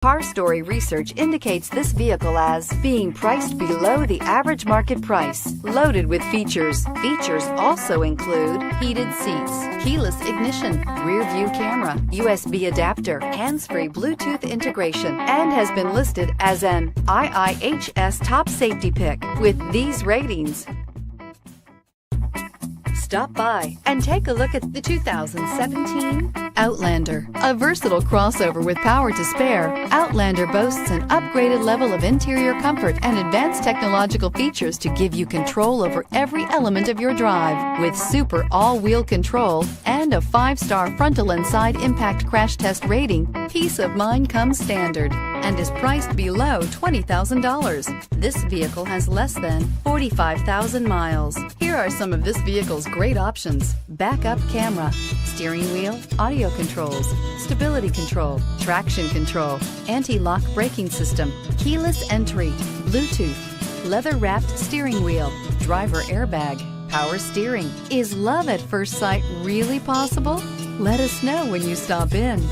Car Story research indicates this vehicle as being priced below the average market price, loaded with features. Features also include heated seats, keyless ignition, rear view camera, USB adapter, hands-free Bluetooth integration, and has been listed as an IIHS top safety pick with these ratings. Stop by and take a look at the 2017 Outlander. A versatile crossover with power to spare, Outlander boasts an upgraded level of interior comfort and advanced technological features to give you control over every element of your drive. With super all-wheel control and a 5-star frontal and side impact crash test rating, peace of mind comes standard and is priced below $20,000. This vehicle has less than 45,000 miles. Here are some of this vehicle's great options: backup camera, steering wheel audio controls, stability control, traction control, anti-lock braking system, keyless entry, Bluetooth, leather-wrapped steering wheel, driver airbag, power steering. Is love at first sight really possible? Let us know when you stop in.